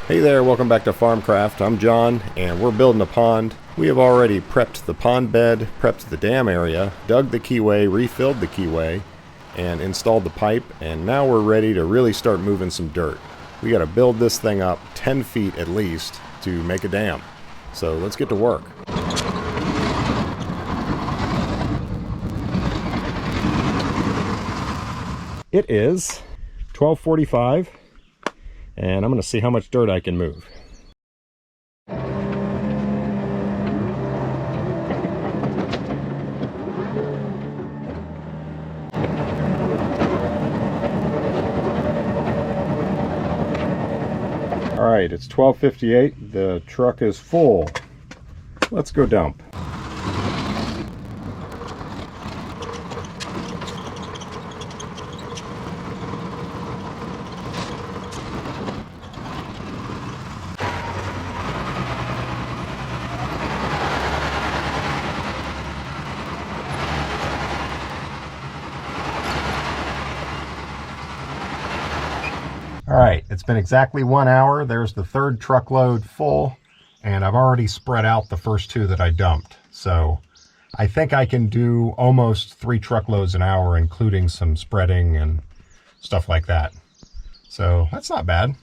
Hey there, welcome back to Farmcraft. I'm John, and we're building a pond. We have already prepped the pond bed, prepped the dam area, dug the keyway, refilled the keyway, and installed the pipe, and now we're ready to really start moving some dirt. We got to build this thing up 10 feet at least to make a dam. So let's get to work. It is 12:45. And I'm going to see how much dirt I can move. All right, it's 12:58. The truck is full. Let's go dump. All right, it's been exactly 1 hour. There's the third truckload full, and I've already spread out the first two that I dumped. So I think I can do almost 3 truckloads an hour, including some spreading and stuff like that. So that's not bad.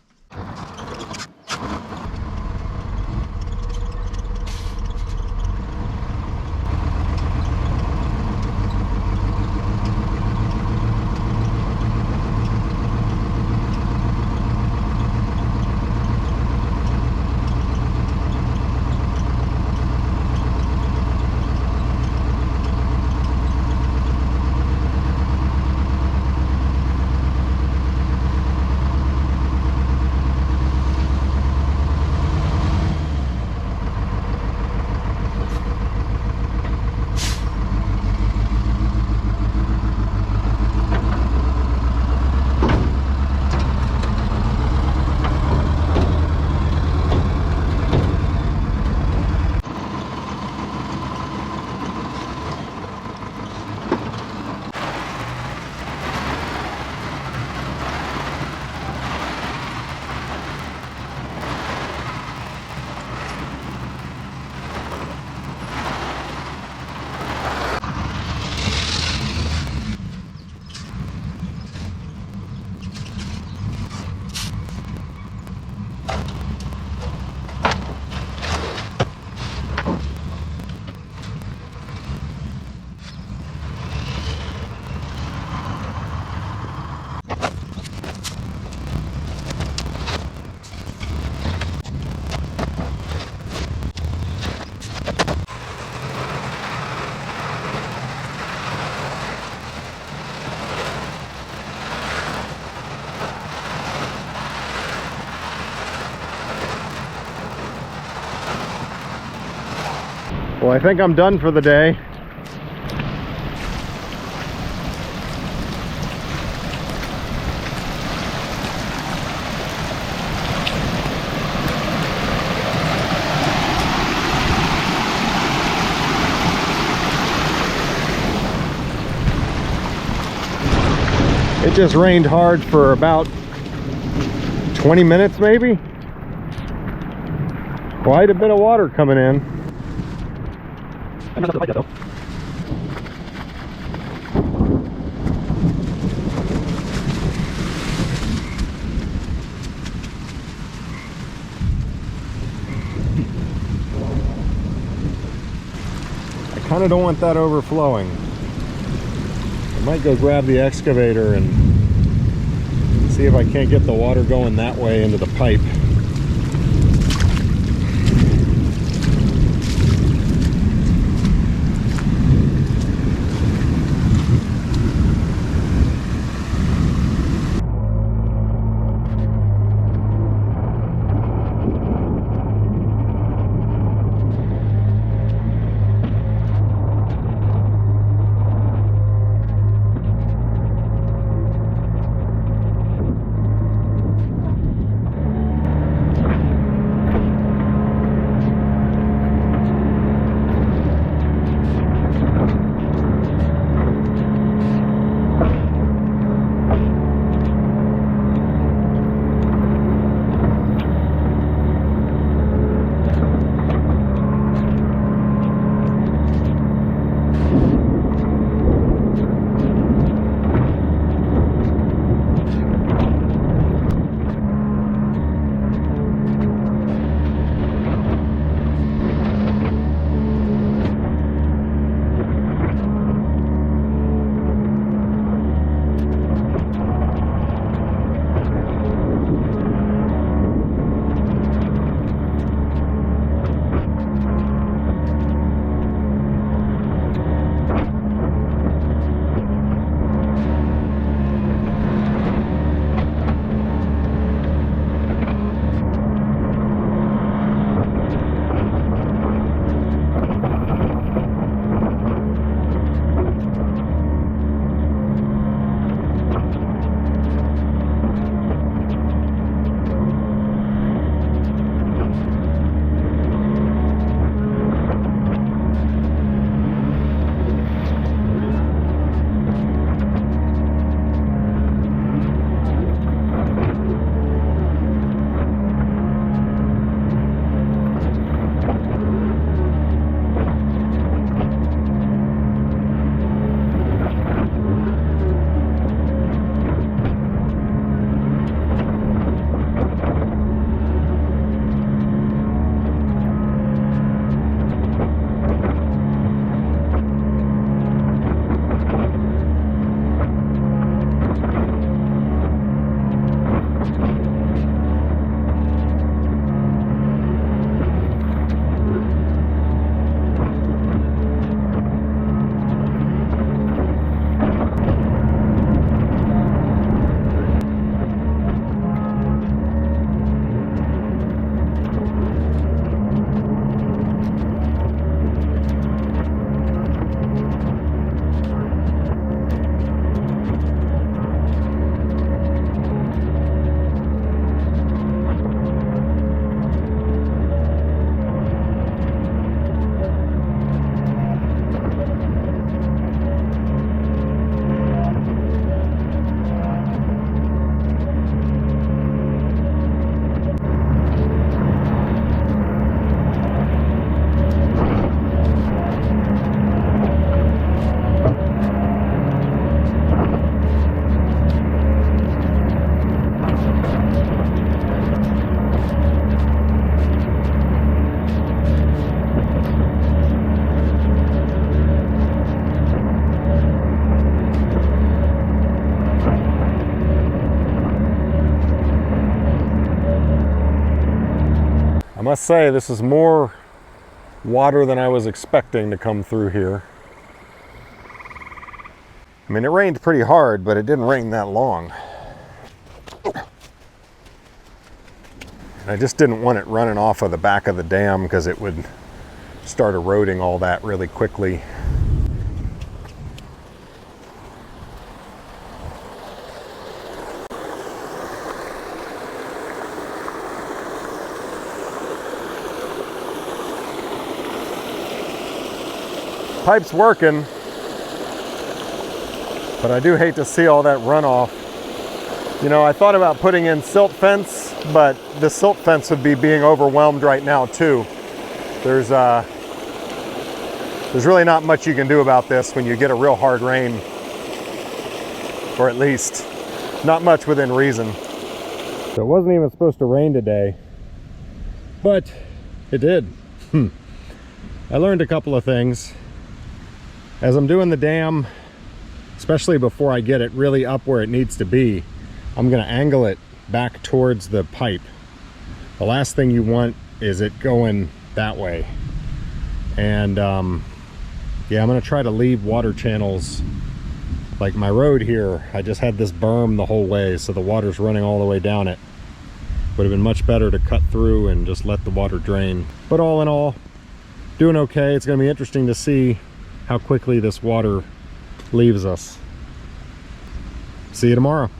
Well, I think I'm done for the day. It just rained hard for about 20 minutes maybe. Quite a bit of water coming in. I'm not like that though. I kind of don't want that overflowing. I might go grab the excavator and see if I can't get the water going that way into the pipe. must say this is more water than I was expecting to come through here. I mean, it rained pretty hard, but it didn't rain that long. I just didn't want it running off of the back of the dam because it would start eroding all that really quickly. Pipe's working, but I do hate to see all that runoff. You know, I thought about putting in silt fence, but the silt fence would be being overwhelmed right now too. There's really not much you can do about this when you get a real hard rain, or at least not much within reason. So it wasn't even supposed to rain today, but it did. I learned a couple of things. As I'm doing the dam, especially before I get it really up where it needs to be, I'm going to angle it back towards the pipe. The last thing you want is it going that way. And yeah, I'm going to try to leave water channels. Like my road here, I just had this berm the whole way, so the water's running all the way down it. Would have been much better to cut through and just let the water drain. But all in all, doing okay. It's going to be interesting to see how quickly this water leaves us. See you tomorrow.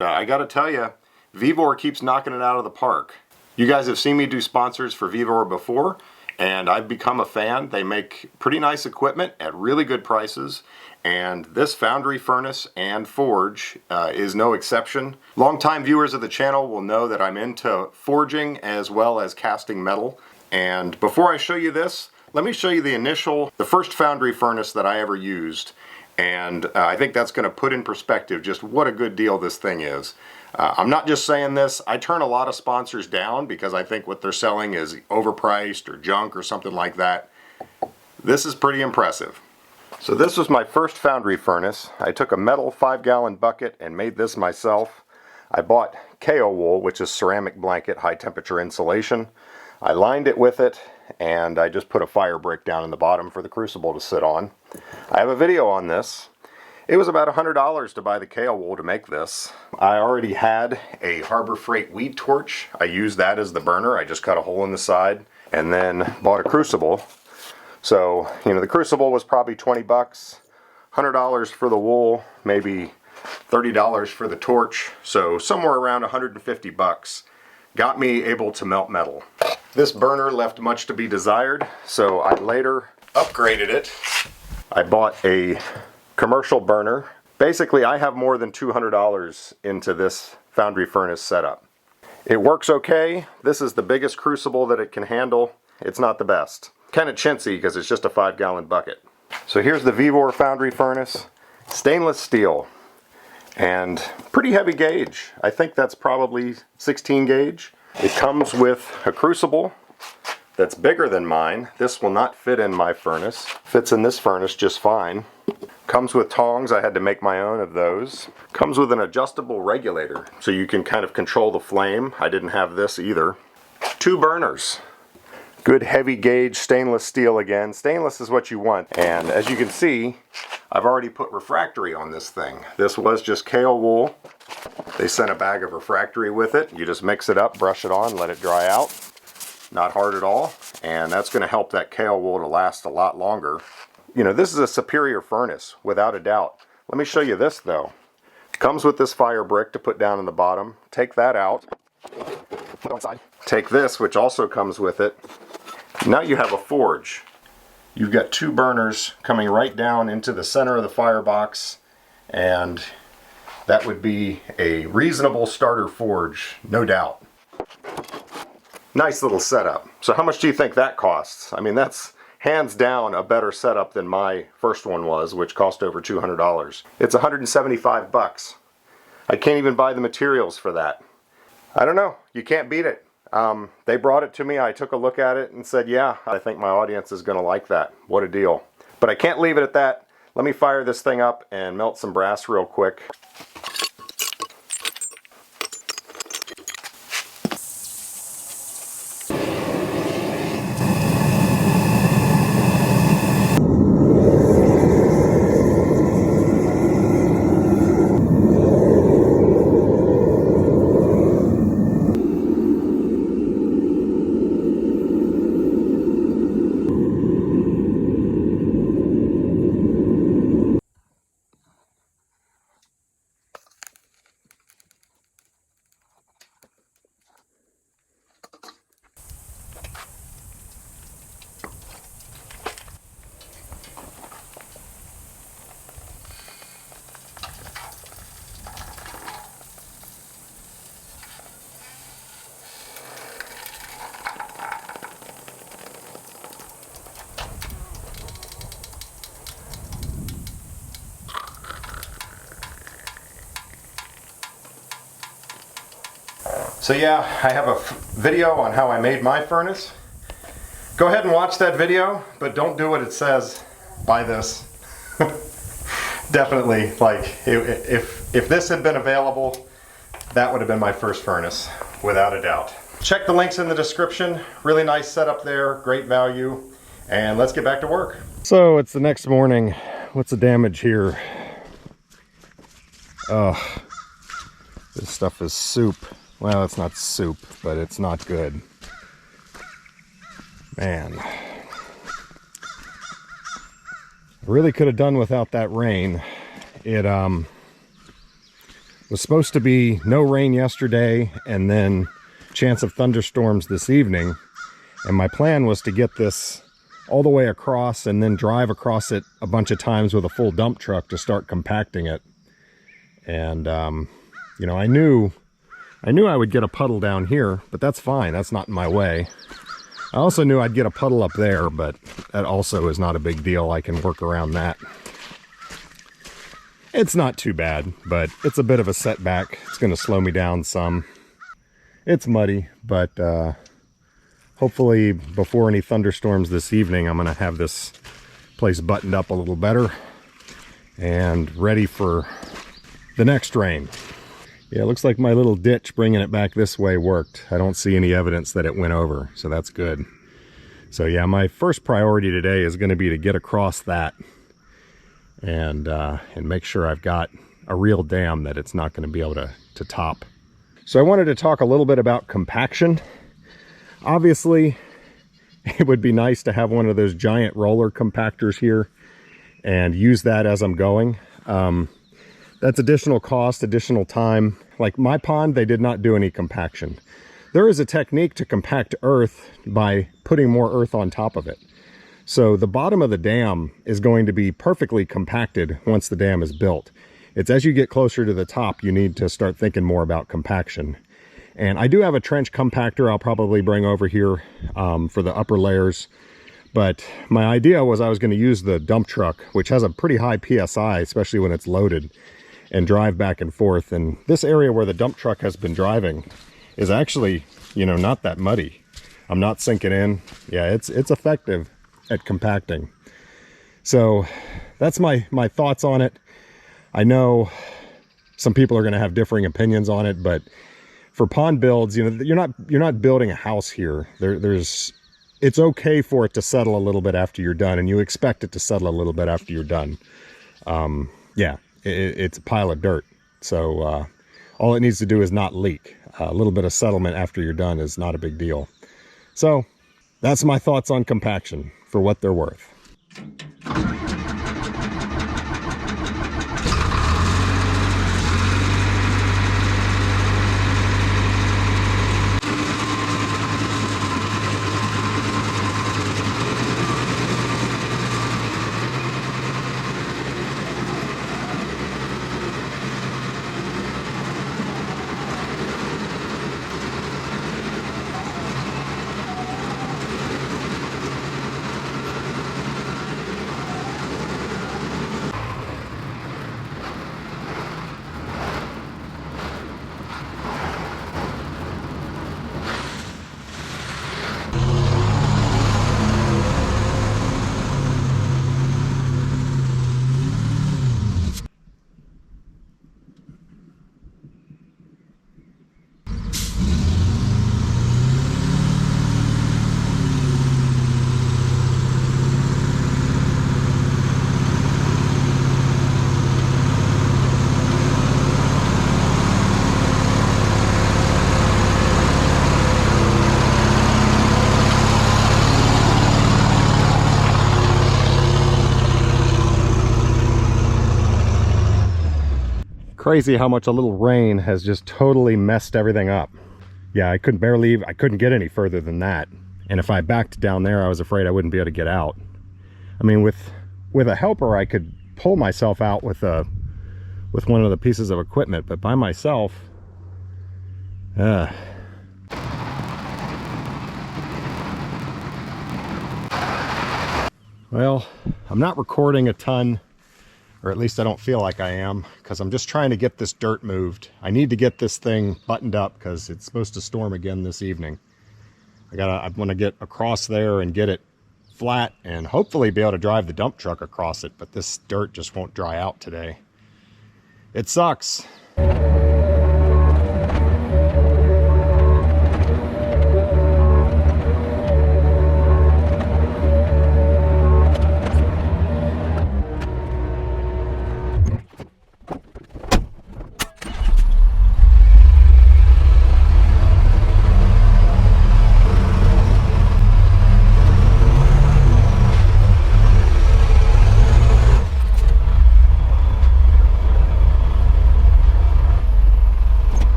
I gotta tell you, Vevor keeps knocking it out of the park. You guys have seen me do sponsors for Vevor before, and I've become a fan. They make pretty nice equipment at really good prices, and this foundry furnace and forge is no exception. Longtime viewers of the channel will know that I'm into forging as well as casting metal. And before I show you this, let me show you the first foundry furnace that I ever used. And I think that's going to put in perspective just what a good deal this thing is. I'm not just saying this. I turn a lot of sponsors down because I think what they're selling is overpriced or junk or something like that. This is pretty impressive. So this was my first foundry furnace. I took a metal 5-gallon bucket and made this myself. I bought KO wool, which is ceramic blanket, high temperature insulation. I lined it with it, and I just put a fire brick down in the bottom for the crucible to sit on. I have a video on this. It was about $100 to buy the KO wool to make this. I already had a Harbor Freight weed torch. I used that as the burner. I just cut a hole in the side and then bought a crucible. So, you know, the crucible was probably 20 bucks, $100 for the wool, maybe $30 for the torch. So somewhere around 150 bucks got me able to melt metal. This burner left much to be desired, so I later upgraded it. I bought a commercial burner. Basically, I have more than $200 into this foundry furnace setup. It works okay. This is the biggest crucible that it can handle. It's not the best. Kind of chintzy because it's just a 5-gallon bucket. So here's the Vevor foundry furnace. Stainless steel and pretty heavy gauge. I think that's probably 16 gauge. It comes with a crucible that's bigger than mine. This will not fit in my furnace. Fits in this furnace just fine. Comes with tongs. I had to make my own of those. Comes with an adjustable regulator, so you can kind of control the flame. I didn't have this either. 2 burners. Good heavy gauge stainless steel again. Stainless is what you want. And as you can see, I've already put refractory on this thing. This was just KO wool. They sent a bag of refractory with it. You just mix it up, brush it on, let it dry out. Not hard at all. And that's going to help that KO wool to last a lot longer. You know, this is a superior furnace, without a doubt. Let me show you this though. Comes with this fire brick to put down in the bottom. Take that out. Put it inside. Take this, which also comes with it. Now you have a forge. You've got 2 burners coming right down into the center of the firebox, and that would be a reasonable starter forge, no doubt. Nice little setup. So how much do you think that costs? I mean, that's hands down a better setup than my first one was, which cost over $200. It's 175 bucks. I can't even buy the materials for that. I don't know. You can't beat it. They brought it to me. I took a look at it and said, yeah, I think my audience is going to like that. What a deal. But I can't leave it at that. Let me fire this thing up and melt some brass real quick. So yeah, I have a video on how I made my furnace. Go ahead and watch that video, but don't do what it says. Buy this. Definitely, like, if this had been available, that would have been my first furnace, without a doubt. Check the links in the description. Really nice setup there, great value, and let's get back to work. So it's the next morning. What's the damage here? Oh, this stuff is soup. Well, it's not soup, but it's not good. Man. I really could have done without that rain. It was supposed to be no rain yesterday and then chance of thunderstorms this evening. And my plan was to get this all the way across and then drive across it a bunch of times with a full dump truck to start compacting it. And, you know, I knew I would get a puddle down here, but that's fine. That's not in my way. I also knew I'd get a puddle up there, but that also is not a big deal. I can work around that. It's not too bad, but it's a bit of a setback. It's going to slow me down some. It's muddy, but hopefully before any thunderstorms this evening, I'm going to have this place buttoned up a little better and ready for the next rain. Yeah, it looks like my little ditch bringing it back this way worked. I don't see any evidence that it went over, so that's good. So yeah, my first priority today is going to be to get across that and make sure I've got a real dam that it's not going to be able to top. So I wanted to talk a little bit about compaction. Obviously, it would be nice to have one of those giant roller compactors here and use that as I'm going. That's additional cost, additional time. Like my pond, they did not do any compaction. There is a technique to compact earth by putting more earth on top of it. So the bottom of the dam is going to be perfectly compacted once the dam is built. It's as you get closer to the top, you need to start thinking more about compaction. And I do have a trench compactor I'll probably bring over here for the upper layers. But my idea was I was going to use the dump truck, which has a pretty high PSI, especially when it's loaded, and drive back and forth. And this area where the dump truck has been driving is actually, you know, not that muddy. I'm not sinking in. Yeah, it's effective at compacting. So that's my thoughts on it. I know some people are going to have differing opinions on it, but for pond builds, you know, you're not building a house here. It's okay for it to settle a little bit after you're done, and you expect it to settle a little bit after you're done. Yeah. It's a pile of dirt, so all it needs to do is not leak. A little bit of settlement after you're done is not a big deal. So that's my thoughts on compaction for what they're worth. Crazy how much a little rain has just totally messed everything up. Yeah, I couldn't get any further than that. And if I backed down there, I was afraid I wouldn't be able to get out. I mean, with a helper, I could pull myself out with one of the pieces of equipment, but by myself, well, I'm not recording a ton Or at least I don't feel like I am, because I'm just trying to get this dirt moved. I need to get this thing buttoned up because it's supposed to storm again this evening. I want to get across there and get it flat and hopefully be able to drive the dump truck across it, but this dirt just won't dry out today. It sucks.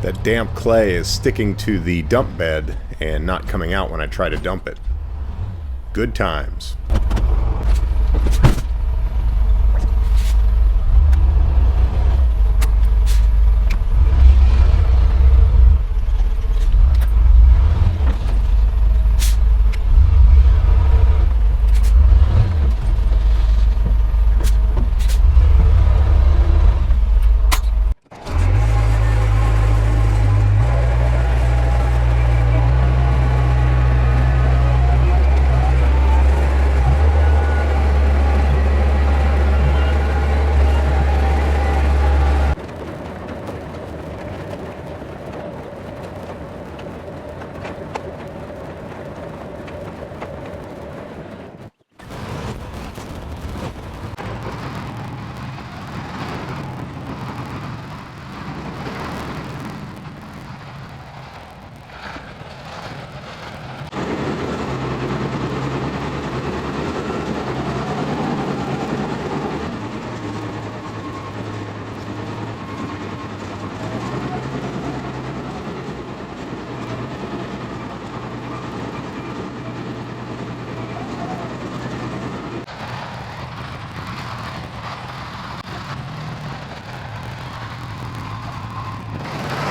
That damp clay is sticking to the dump bed and not coming out when I try to dump it. Good times.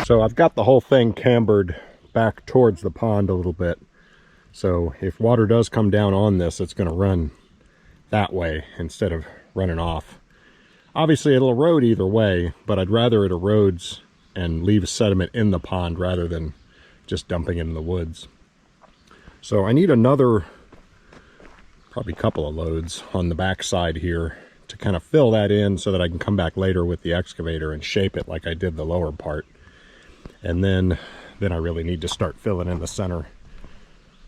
So I've got the whole thing cambered back towards the pond a little bit. So if water does come down on this, it's going to run that way instead of running off. Obviously it'll erode either way, but I'd rather it erodes and leaves sediment in the pond rather than just dumping it in the woods. So I need another, probably couple of loads on the back side here to kind of fill that in so that I can come back later with the excavator and shape it like I did the lower part. And then I really need to start filling in the center.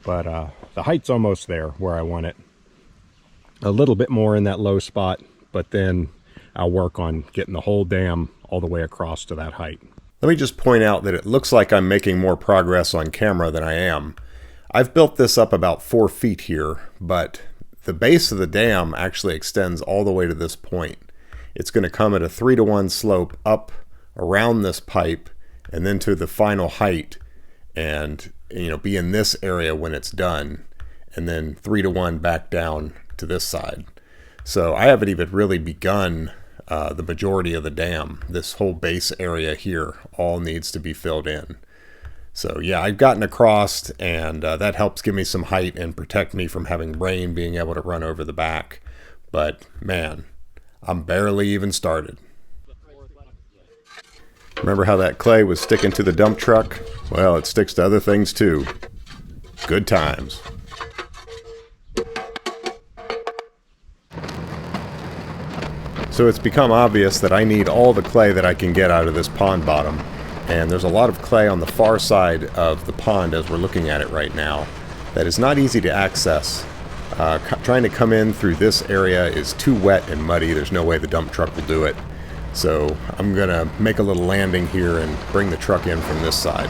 But the height's almost there where I want it. A little bit more in that low spot, but then I'll work on getting the whole dam all the way across to that height. Let me just point out that it looks like I'm making more progress on camera than I am. I've built this up about 4 feet here, but the base of the dam actually extends all the way to this point. It's going to come at a 3-to-1 slope up around this pipe and then to the final height, and be in this area when it's done, and then 3-to-1 back down to this side. So I haven't even really begun the majority of the dam. This whole base area here all needs to be filled in. So yeah, I've gotten across, and that helps give me some height and protect me from having rain being able to run over the back. But man, I'm barely even started. Remember how that clay was sticking to the dump truck? Well, it sticks to other things too. Good times. So it's become obvious that I need all the clay that I can get out of this pond bottom. And there's a lot of clay on the far side of the pond as we're looking at it right now that is not easy to access. Trying to come in through this area is too wet and muddy. There's no way the dump truck will do it. So I'm going to make a little landing here and bring the truck in from this side.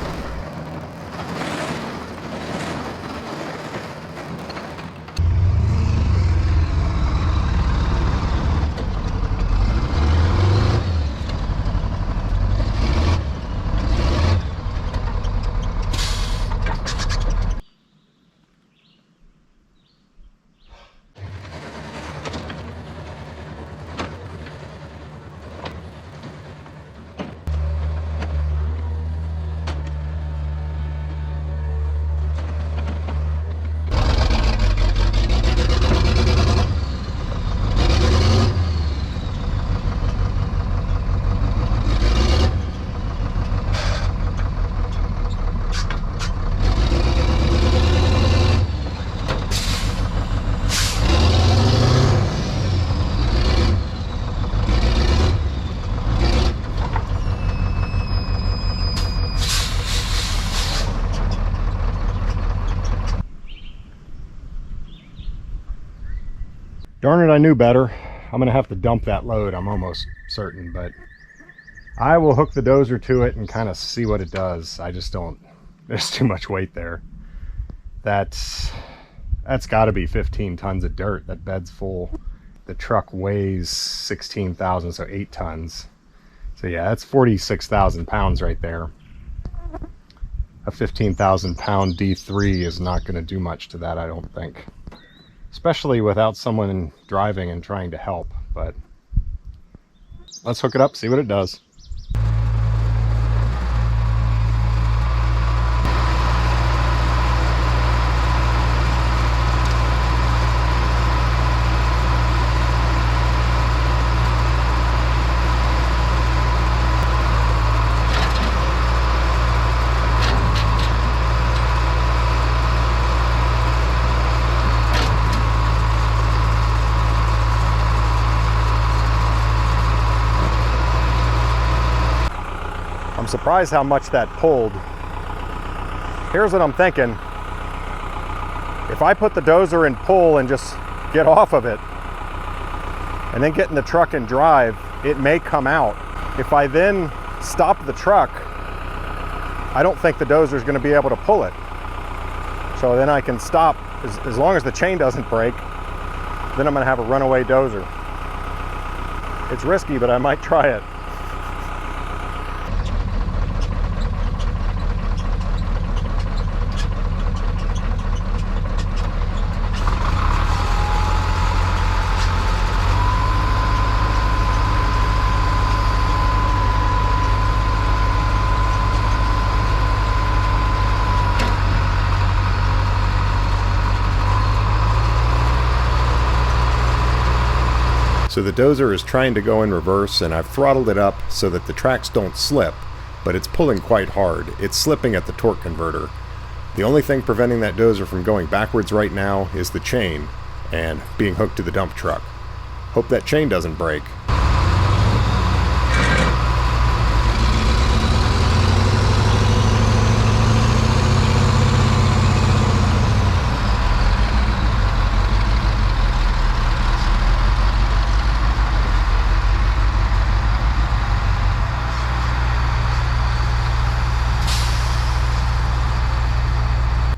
Darn it, I knew better. I'm gonna have to dump that load, I'm almost certain, but I will hook the dozer to it and kind of see what it does. I just don't, there's too much weight there. That's got to be 15 tons of dirt. That bed's full. The truck weighs 16,000, so 8 tons. So yeah, that's 46,000 pounds right there. A 15,000 pound D3 is not going to do much to that, I don't think. Especially without someone driving and trying to help. But let's hook it up, see what it does. I'm surprised how much that pulled. Here's what I'm thinking. If I put the dozer in pull and just get off of it, and then get in the truck and drive, it may come out. If I then stop the truck, I don't think the dozer is going to be able to pull it. So then I can stop, as long as the chain doesn't break, then I'm going to have a runaway dozer. It's risky, but I might try it. So the dozer is trying to go in reverse, and I've throttled it up so that the tracks don't slip, but it's pulling quite hard. It's slipping at the torque converter. The only thing preventing that dozer from going backwards right now is the chain and being hooked to the dump truck. Hope that chain doesn't break.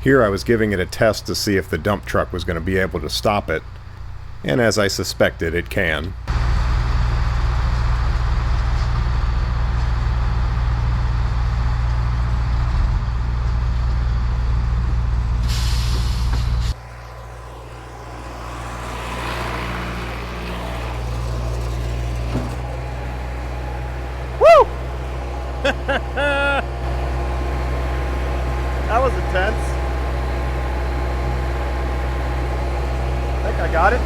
Here I was giving it a test to see if the dump truck was going to be able to stop it, and as I suspected, it can. Woo! That was intense. I got it.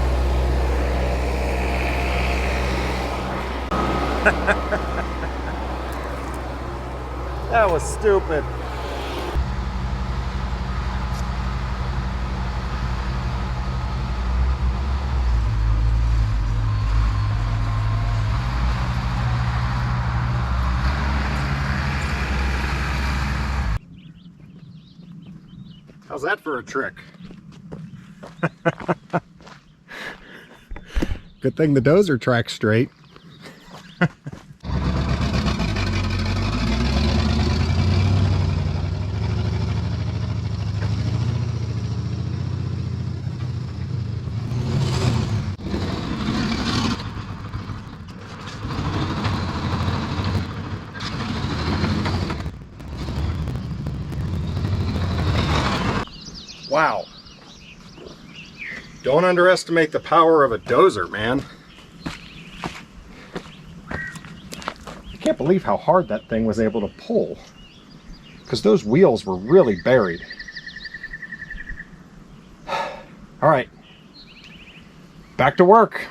That was stupid. How's that for a trick? Good thing the dozer track's straight. Wow. Don't underestimate the power of a dozer, man. I can't believe how hard that thing was able to pull, because those wheels were really buried. All right, back to work.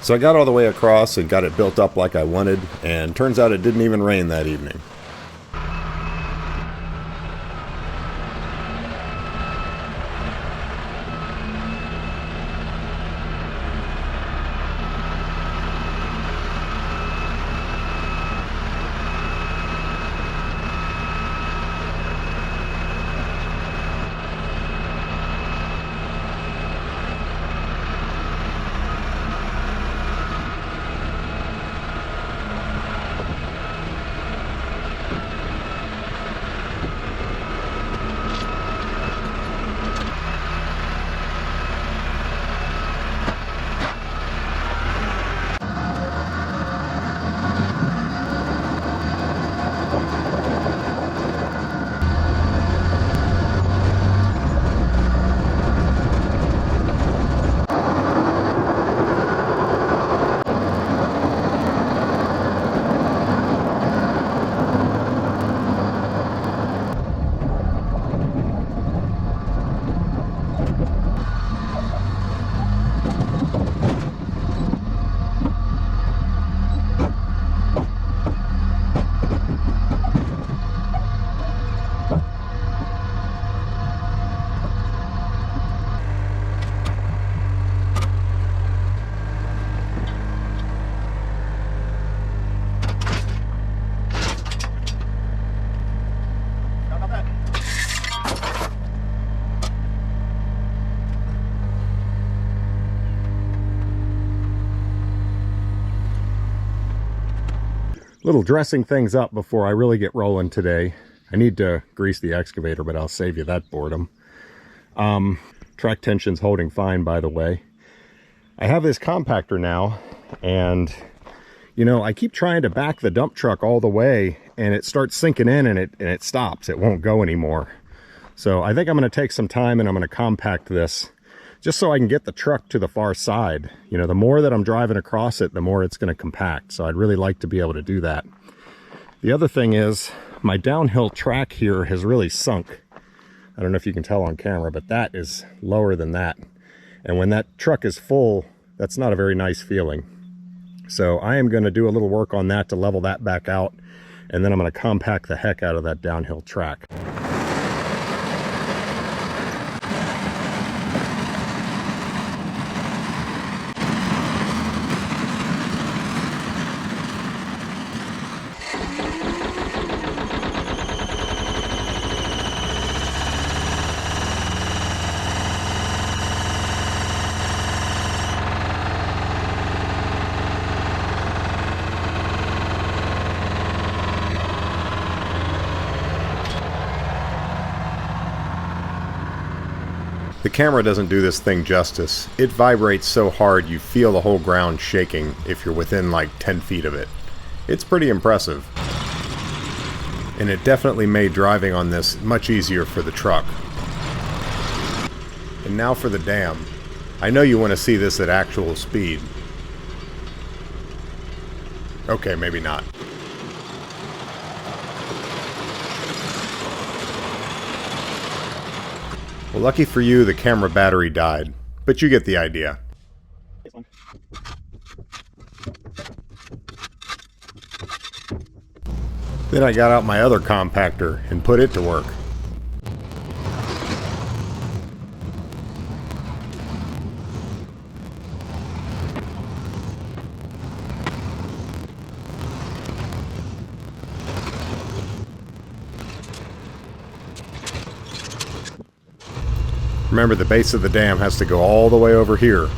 So I got all the way across and got it built up like I wanted, and turns out it didn't even rain that evening. Little dressing things up before I really get rolling today. I need to grease the excavator, but I'll save you that boredom. Track tension's holding fine, by the way. I have this compactor now, and you know, I keep trying to back the dump truck all the way, and it starts sinking in, and it stops. It won't go anymore. So I think I'm going to take some time and I'm going to compact this just so I can get the truck to the far side. You know, the more that I'm driving across it, the more it's going to compact. So I'd really like to be able to do that. The other thing is my downhill track here has really sunk. I don't know if you can tell on camera, but that is lower than that. And when that truck is full, that's not a very nice feeling. So I am going to do a little work on that to level that back out. And then I'm going to compact the heck out of that downhill track. The camera doesn't do this thing justice. It vibrates so hard you feel the whole ground shaking if you're within like 10 feet of it. It's pretty impressive. And it definitely made driving on this much easier for the truck. And now for the dam. I know you want to see this at actual speed. Okay, maybe not. Well, lucky for you, the camera battery died, but you get the idea. Then I got out my other compactor and put it to work. Remember, the base of the dam has to go all the way over here.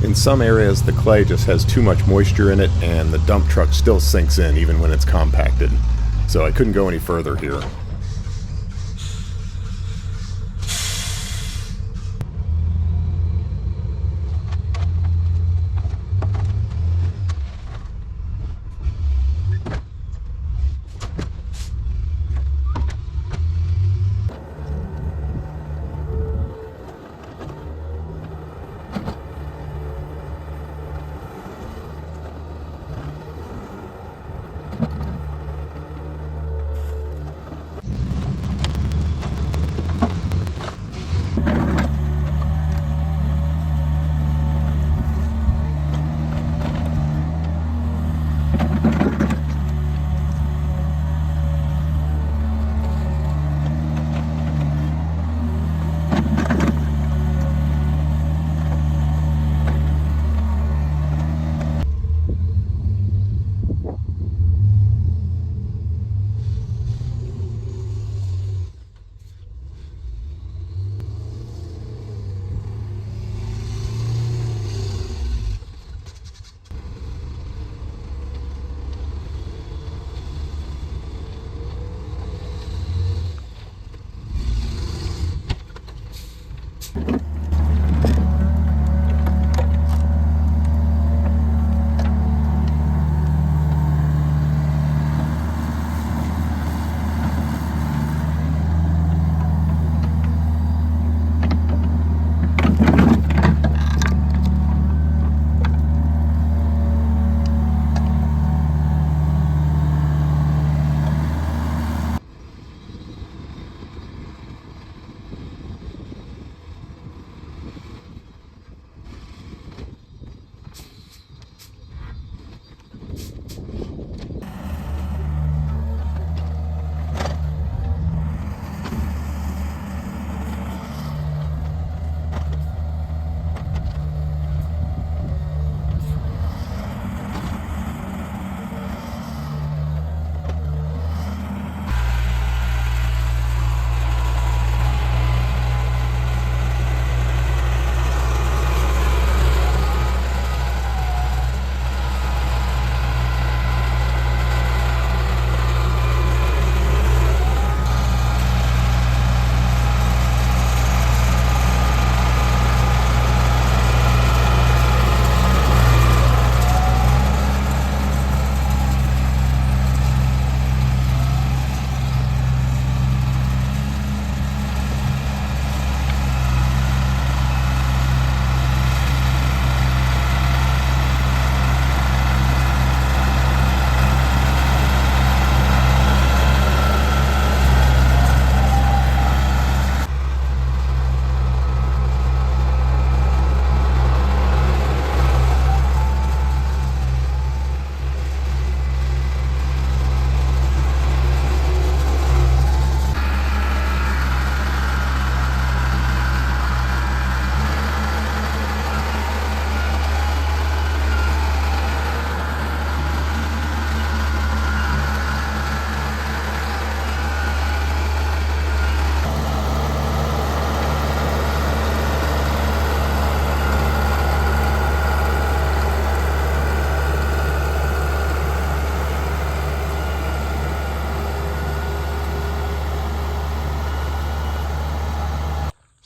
In some areas, the clay just has too much moisture in it, and the dump truck still sinks in even when it's compacted. So I couldn't go any further here.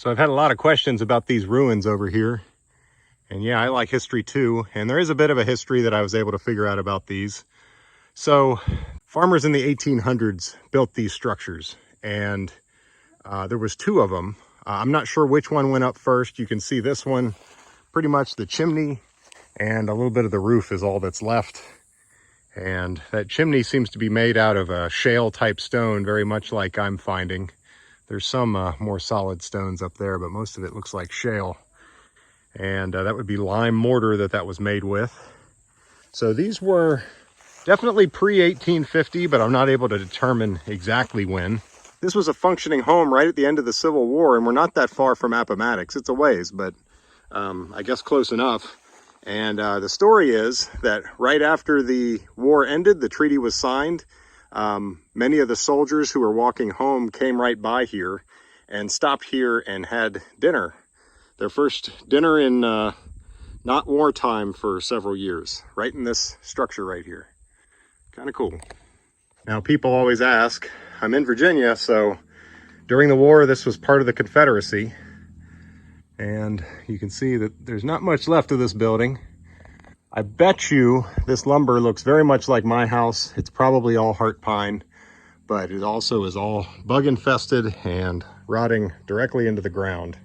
So I've had a lot of questions about these ruins over here. And yeah, I like history too. And there is a bit of a history that I was able to figure out about these. So farmers in the 1800s built these structures, and there was two of them. I'm not sure which one went up first. You can see this one, pretty much the chimney and a little bit of the roof is all that's left. And that chimney seems to be made out of a shale type stone, very much like I'm finding. There's some more solid stones up there, but most of it looks like shale. And that would be lime mortar that was made with. So these were definitely pre-1850, but I'm not able to determine exactly when. This was a functioning home right at the end of the Civil War, and we're not that far from Appomattox. It's a ways, but I guess close enough. And the story is that right after the war ended, the treaty was signed. Many of the soldiers who were walking home came right by here and stopped here and had dinner. Their first dinner in not wartime for several years, right in this structure right here. Kind of cool. Now people always ask, I'm in Virginia, so during the war this was part of the Confederacy. And you can see that there's not much left of this building. I bet you this lumber looks very much like my house. It's probably all heart pine, but it also is all bug infested and rotting directly into the ground.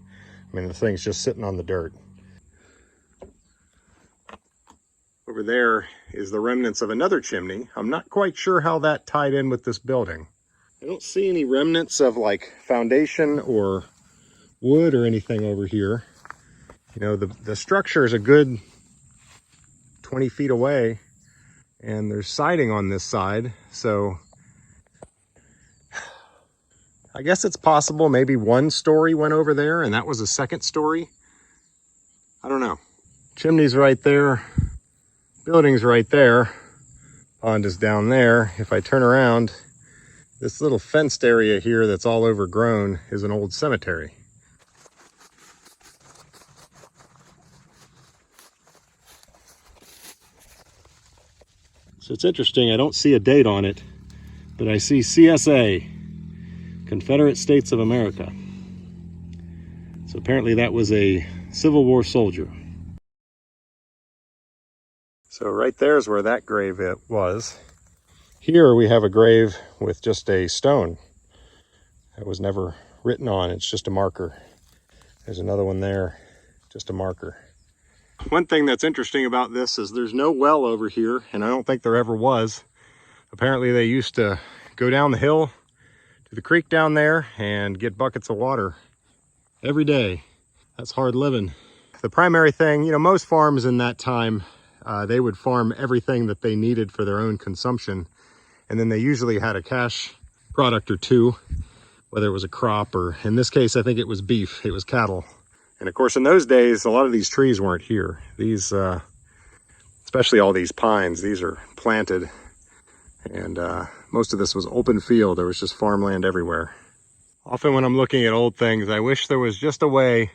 I mean, the thing's just sitting on the dirt. Over there is the remnants of another chimney. I'm not quite sure how that tied in with this building. I don't see any remnants of like foundation or wood or anything over here. You know, the structure is a good 20 feet away, and there's siding on this side, so I guess it's possible maybe one story went over there and that was a second story. I don't know. Chimney's right there, building's right there, pond is down there. If I turn around, this little fenced area here that's all overgrown is an old cemetery. So it's interesting, I don't see a date on it, but I see CSA, Confederate States of America. So apparently that was a Civil War soldier. So right there is where that grave was. Here we have a grave with just a stone that was never written on, it's just a marker. There's another one there, just a marker. One thing that's interesting about this is there's no well over here, and I don't think there ever was. Apparently they used to go down the hill to the creek down there and get buckets of water every day. That's hard living. The primary thing, you know, most farms in that time, they would farm everything that they needed for their own consumption, and then they usually had a cash product or two, whether it was a crop or, in this case, I think it was beef, it was cattle. And of course, in those days, a lot of these trees weren't here. These, especially all these pines, these are planted. And most of this was open field. There was just farmland everywhere. Often when I'm looking at old things, I wish there was just a way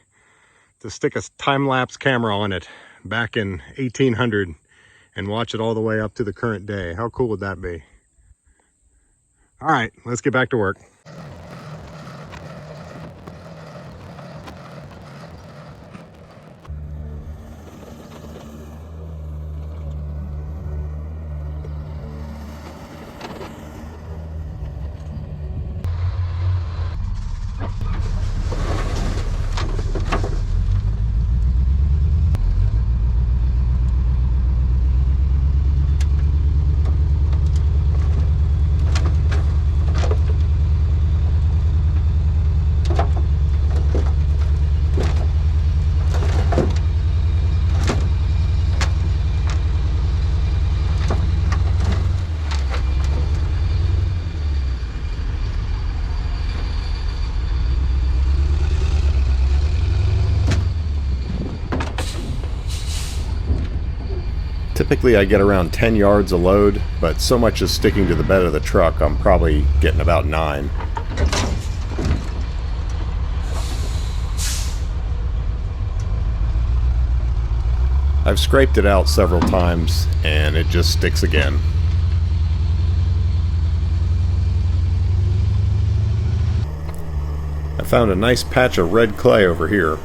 to stick a time-lapse camera on it back in 1800 and watch it all the way up to the current day. How cool would that be? All right, let's get back to work. Typically I get around 10 yards a load, but so much is sticking to the bed of the truck, I'm probably getting about 9. I've scraped it out several times and it just sticks again. I found a nice patch of red clay over here.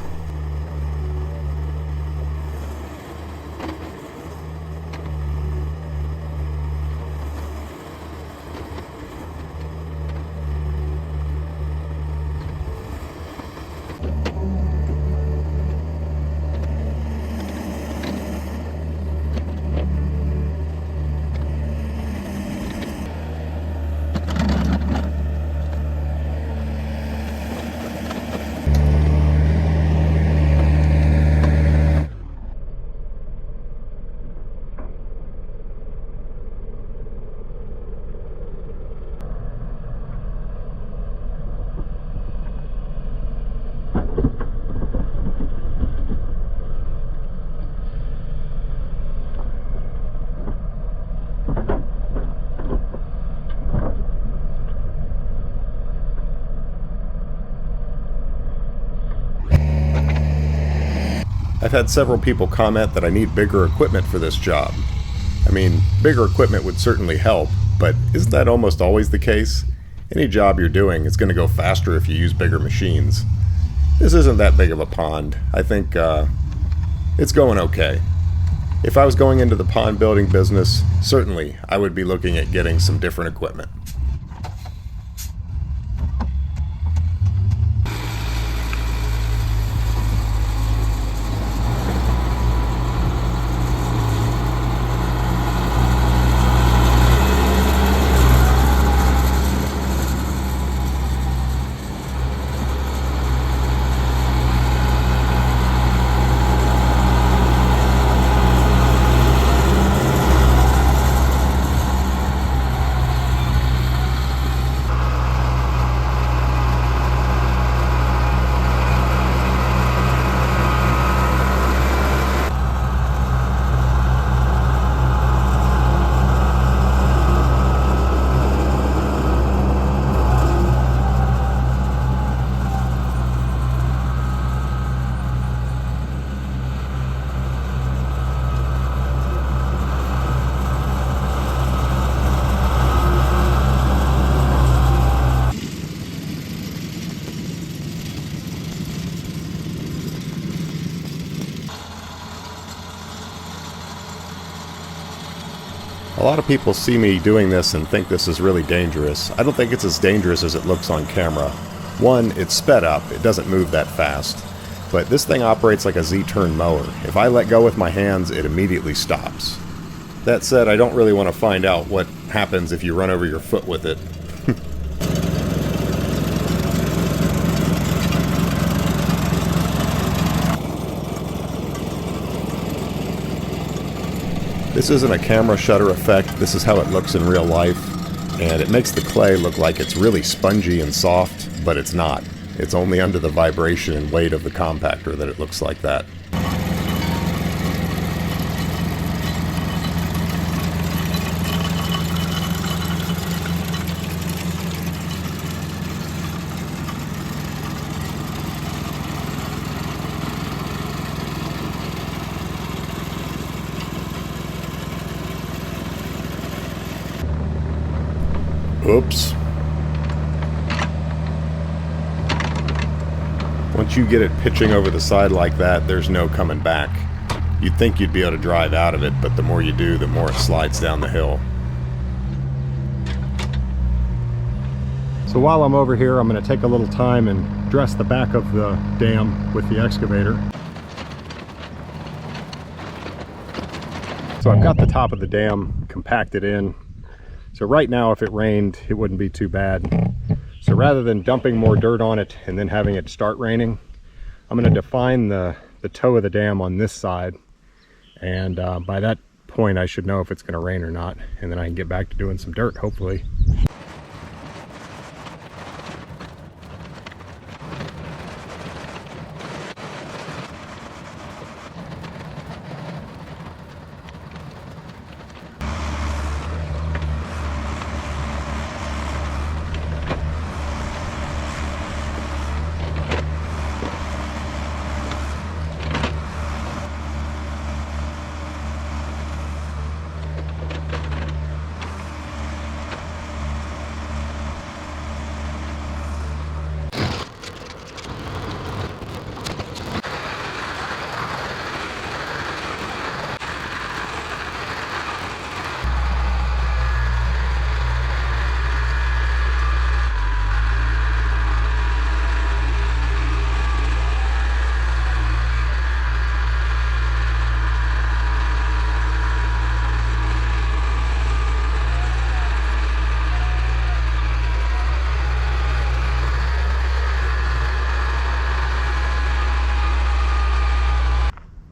I've had several people comment that I need bigger equipment for this job. I mean, bigger equipment would certainly help, but isn't that almost always the case? Any job you're doing, it's going to go faster if you use bigger machines. This isn't that big of a pond. I think it's going okay. If I was going into the pond building business, certainly I would be looking at getting some different equipment. A lot of people see me doing this and think this is really dangerous. I don't think it's as dangerous as it looks on camera. One, it's sped up, it doesn't move that fast. But this thing operates like a Z-turn mower. If I let go with my hands, it immediately stops. That said, I don't really want to find out what happens if you run over your foot with it. This isn't a camera shutter effect, this is how it looks in real life, and it makes the clay look like it's really spongy and soft, but it's not. It's only under the vibration and weight of the compactor that it looks like that. Oops. Once you get it pitching over the side like that, there's no coming back. You'd think you'd be able to drive out of it, but the more you do, the more it slides down the hill. So while I'm over here, I'm going to take a little time and dress the back of the dam with the excavator. So I've got the top of the dam compacted in. So right now, if it rained, it wouldn't be too bad. So rather than dumping more dirt on it and then having it start raining, I'm going to define the toe of the dam on this side. And by that point, I should know if it's going to rain or not. And then I can get back to doing some dirt, hopefully.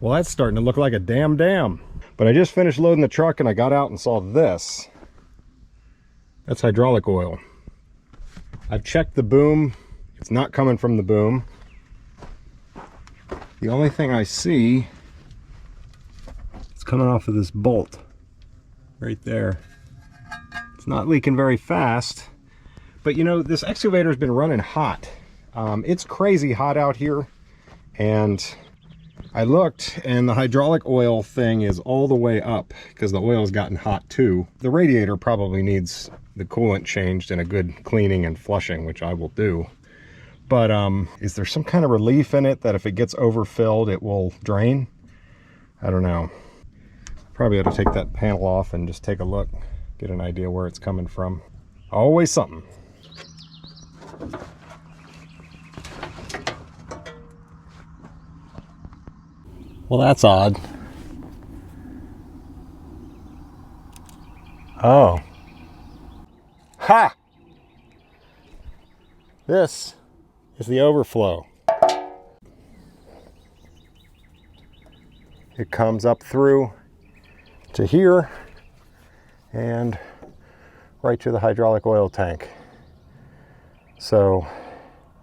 Well, that's starting to look like a damn dam. But I just finished loading the truck and I got out and saw this. That's hydraulic oil. I've checked the boom. It's not coming from the boom. The only thing I see is coming off of this bolt right there. It's not leaking very fast, but you know, this excavator's been running hot. It's crazy hot out here, and I looked and the hydraulic oil thing is all the way up because the oil's gotten hot too. The radiator probably needs the coolant changed and a good cleaning and flushing, which I will do. But is there some kind of relief in it that if it gets overfilled, it will drain? I don't know. Probably ought to take that panel off and just take a look, get an idea where it's coming from. Always something. Well, that's odd. Oh. Ha! This is the overflow. It comes up through to here and right to the hydraulic oil tank. So,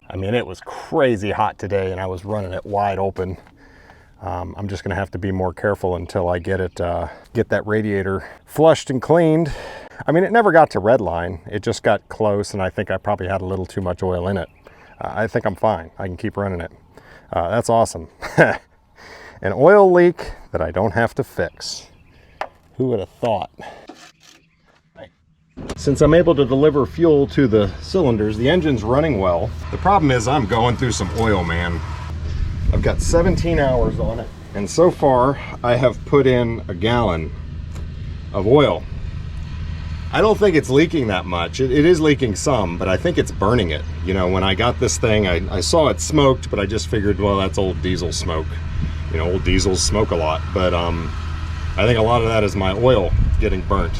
I mean, it was crazy hot today and I was running it wide open. I'm just gonna have to be more careful until I get that radiator flushed and cleaned. I mean, it never got to red line. It just got close and I think I probably had a little too much oil in it. I think I'm fine. I can keep running it. That's awesome. An oil leak that I don't have to fix. Who would have thought? Since I'm able to deliver fuel to the cylinders, the engine's running well. The problem is I'm going through some oil, man. I've got 17 hours on it, and so far I have put in a gallon of oil. I don't think it's leaking that much. It is leaking some, but I think it's burning it. You know, when I got this thing, I saw it smoked, but I just figured, well, that's old diesel smoke. You know, old diesels smoke a lot, but I think a lot of that is my oil getting burnt.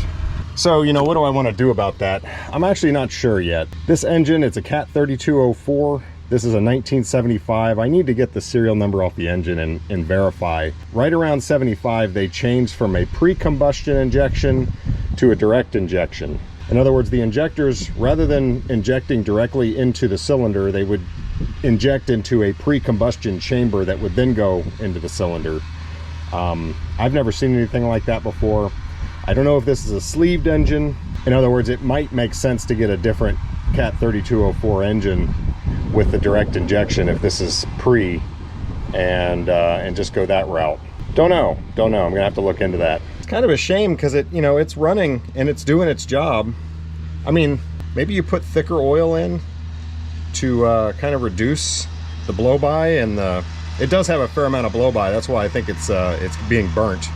So, you know, what do I want to do about that? I'm actually not sure yet. This engine, it's a Cat 3204. This is a 1975. I need to get the serial number off the engine and verify. Right around 75, they changed from a pre-combustion injection to a direct injection. In other words, the injectors, rather than injecting directly into the cylinder, they would inject into a pre-combustion chamber that would then go into the cylinder. I've never seen anything like that before. I don't know if this is a sleeved engine. In other words, it might make sense to get a different Cat 3204 engine with the direct injection if this is pre, and just go that route. Don't know. I'm gonna have to look into that. It's kind of a shame because it's running and it's doing its job. I mean, maybe you put thicker oil in to kind of reduce the blow-by, and it does have a fair amount of blow-by. That's why I think it's being burnt.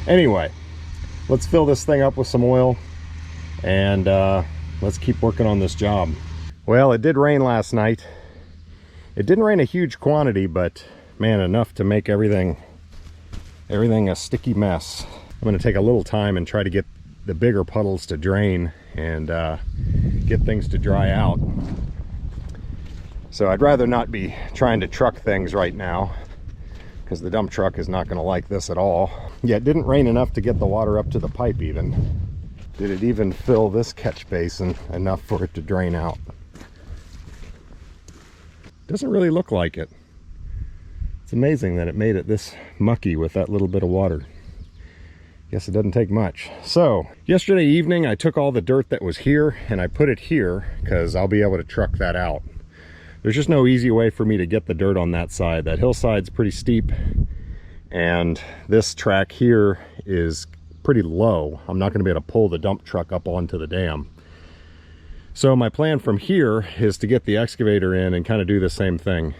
Anyway, let's fill this thing up with some oil and let's keep working on this job. Well, it did rain last night. It didn't rain a huge quantity, but man, enough to make everything a sticky mess. I'm going to take a little time and try to get the bigger puddles to drain and get things to dry out. So I'd rather not be trying to truck things right now because the dump truck is not going to like this at all. Yeah, it didn't rain enough to get the water up to the pipe even. Did it even fill this catch basin enough for it to drain out? Doesn't really look like it. It's amazing that it made it this mucky with that little bit of water. Guess it doesn't take much. So yesterday evening I took all the dirt that was here and I put it here because I'll be able to truck that out. There's just no easy way for me to get the dirt on that side. That hillside's pretty steep and this track here is pretty low. I'm not going to be able to pull the dump truck up onto the dam. So my plan from here is to get the excavator in and kind of do the same thing.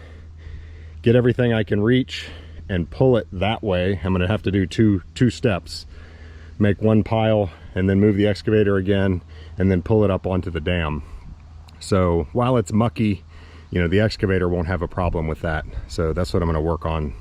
Get everything I can reach and pull it that way. I'm going to have to do two steps. Make one pile and then move the excavator again and then pull it up onto the dam. So while it's mucky, you know, the excavator won't have a problem with that. So that's what I'm going to work on.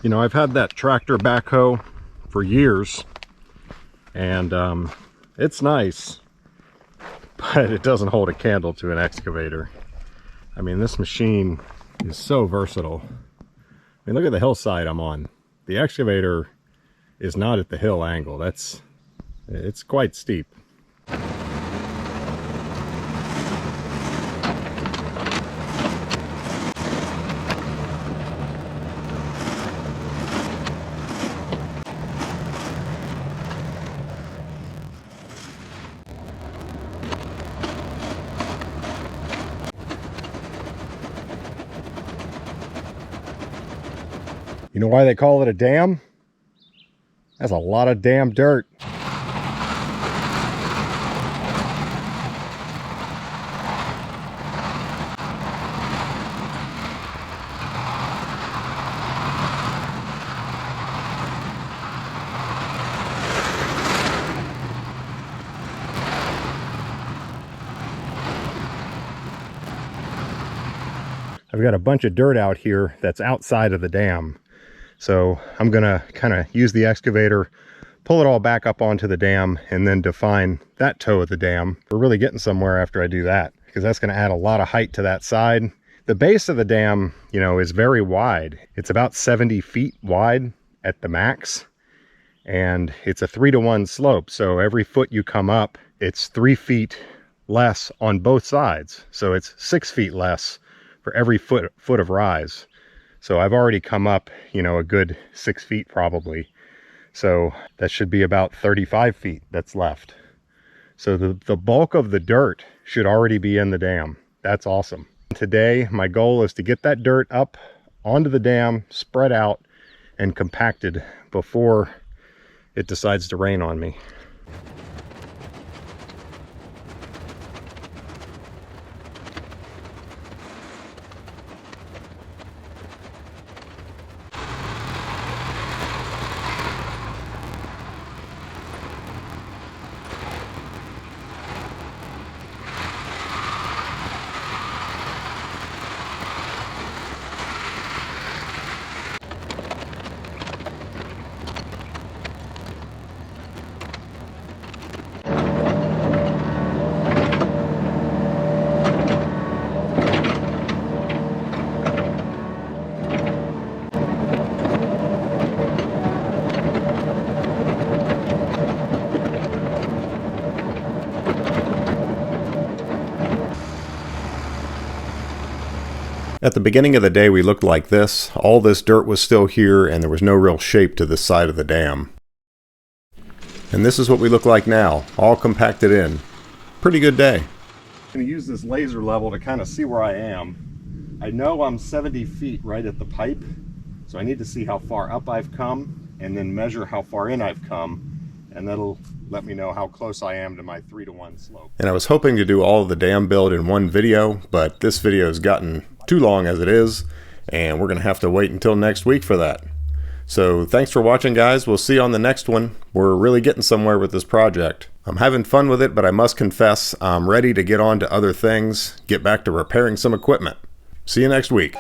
You know, I've had that tractor backhoe for years, and it's nice, but it doesn't hold a candle to an excavator. I mean, this machine is so versatile. I mean, look at the hillside I'm on. The excavator is not at the hill angle. It's quite steep. You know why they call it a dam? That's a lot of damn dirt. I've got a bunch of dirt out here that's outside of the dam. So I'm gonna kind of use the excavator, pull it all back up onto the dam, and then define that toe of the dam. We're really getting somewhere after I do that, because that's gonna add a lot of height to that side. The base of the dam, you know, is very wide. It's about 70 feet wide at the max, and it's a 3-to-1 slope. So every foot you come up, it's 3 feet less on both sides. So it's 6 feet less for every foot of rise. So I've already come up, you know, a good 6 feet probably. So that should be about 35 feet that's left. So the bulk of the dirt should already be in the dam. That's awesome. Today, my goal is to get that dirt up onto the dam, spread out, and compacted before it decides to rain on me. At the beginning of the day, we looked like this. All this dirt was still here, and there was no real shape to this side of the dam. And this is what we look like now, all compacted in. Pretty good day. I'm going to use this laser level to kind of see where I am. I know I'm 70 feet right at the pipe, so I need to see how far up I've come, and then measure how far in I've come, and that'll let me know how close I am to my 3-to-1 slope. And I was hoping to do all of the dam build in one video, but this video has gotten too long as it is, and we're gonna have to wait until next week for that. So thanks for watching, guys. We'll see you on the next one. We're really getting somewhere with this project. I'm having fun with it, but I must confess I'm ready to get on to other things, get back to repairing some equipment. See you next week.